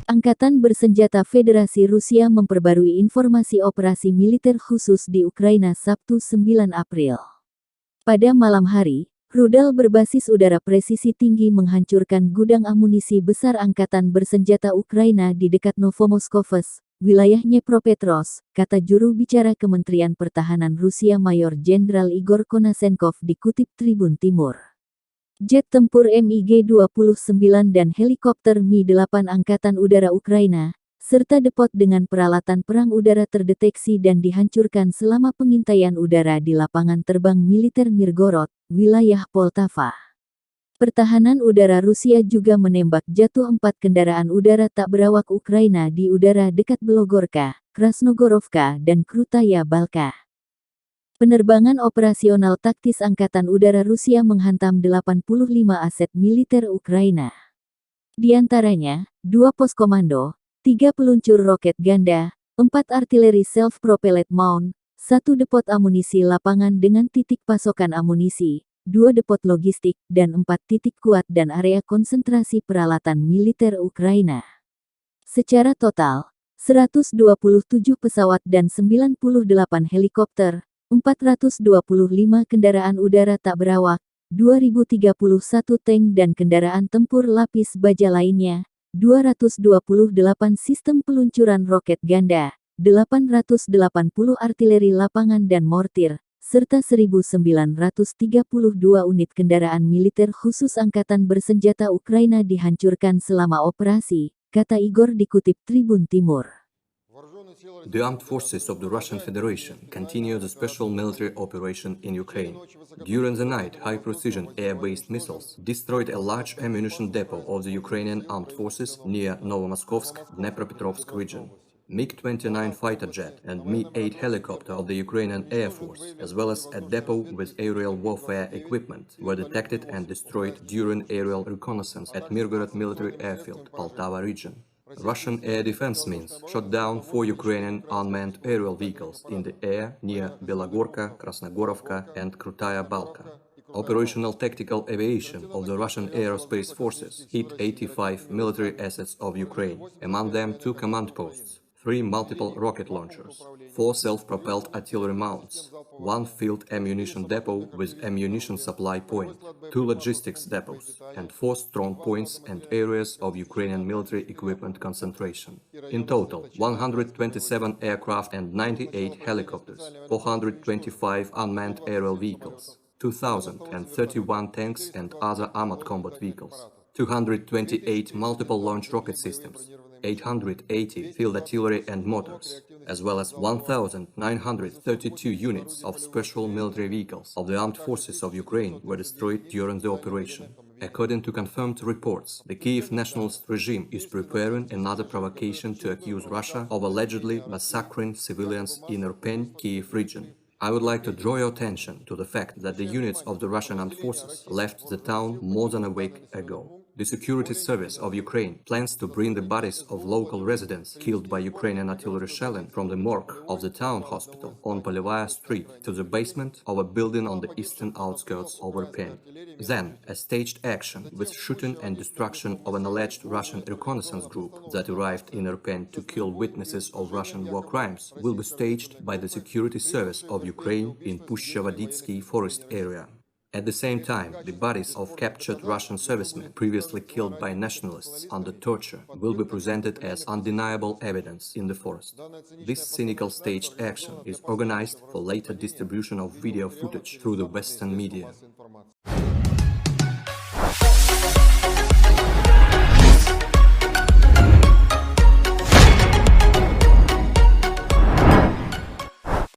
Angkatan Bersenjata Federasi Rusia memperbarui informasi operasi militer khusus di Ukraina Sabtu 9 April. Pada malam hari, rudal berbasis udara presisi tinggi menghancurkan gudang amunisi besar Angkatan Bersenjata Ukraina di dekat Novomoskovsk, wilayah Dnepropetrovsk, kata juru bicara Kementerian Pertahanan Rusia Mayor Jenderal Igor Konasenkov dikutip Tribun Timur. Jet tempur MiG-29 dan helikopter Mi-8 Angkatan Udara Ukraina, serta depot dengan peralatan perang udara terdeteksi dan dihancurkan selama pengintaian udara di lapangan terbang militer Mirgorod, wilayah Poltava. Pertahanan udara Rusia juga menembak jatuh 4 kendaraan udara tak berawak Ukraina di udara dekat Belogorka, Krasnogorovka, dan Krutaya Balka. Penerbangan operasional taktis Angkatan Udara Rusia menghantam 85 aset militer Ukraina. Di antaranya, 2 pos komando, 3 peluncur roket ganda, 4 artileri self-propelled mount, 1 depot amunisi lapangan dengan titik pasokan amunisi, 2 depot logistik, dan 4 titik kuat dan area konsentrasi peralatan militer Ukraina. Secara total, 127 pesawat dan 98 helikopter, 425 kendaraan udara tak berawak, 2031 tank dan kendaraan tempur lapis baja lainnya, 228 sistem peluncuran roket ganda, 880 artileri lapangan dan mortir, serta 1932 unit kendaraan militer khusus Angkatan Bersenjata Ukraina dihancurkan selama operasi, kata Igor dikutip Tribun Timur. The armed forces of the Russian Federation continue the special military operation in Ukraine. During the night, high-precision air-based missiles destroyed a large ammunition depot of the Ukrainian armed forces near Novomoskovsk, Dnepropetrovsk region. MiG-29 fighter jet and Mi-8 helicopter of the Ukrainian Air Force, as well as a depot with aerial warfare equipment, were detected and destroyed during aerial reconnaissance at Mirgorod Military Airfield, Poltava region. Russian air defense means shot down 4 Ukrainian unmanned aerial vehicles in the air near Belogorka, Krasnogorovka, and Krutaya Balka. Operational tactical aviation of the Russian aerospace forces hit 85 military assets of Ukraine, among them 2 command posts, 3 multiple rocket launchers, 4 self-propelled artillery mounts, 1 field ammunition depot with ammunition supply point, 2 logistics depots, and 4 strong points and areas of Ukrainian military equipment concentration. In total, 127 aircraft and 98 helicopters, 425 unmanned aerial vehicles, 2,031 tanks and other armored combat vehicles, 228 multiple launch rocket systems, 880 field artillery and motors, as well as 1,932 units of special military vehicles of the armed forces of Ukraine were destroyed during the operation. According to confirmed reports, the Kiev nationalist regime is preparing another provocation to accuse Russia of allegedly massacring civilians in Irpin, Kiev region. I would like to draw your attention to the fact that the units of the Russian armed forces left the town more than a week ago. The security service of Ukraine plans to bring the bodies of local residents killed by Ukrainian artillery shelling from the morgue of the town hospital on Polevaya Street to the basement of a building on the eastern outskirts of Irpin. Then, a staged action with shooting and destruction of an alleged Russian reconnaissance group that arrived in Irpin to kill witnesses of Russian war crimes will be staged by the security service of Ukraine in Pushchavoditsky forest area. At the same time, the bodies of captured Russian servicemen previously killed by nationalists under torture will be presented as undeniable evidence in the forest. This cynical staged action is organized for later distribution of video footage through the Western media.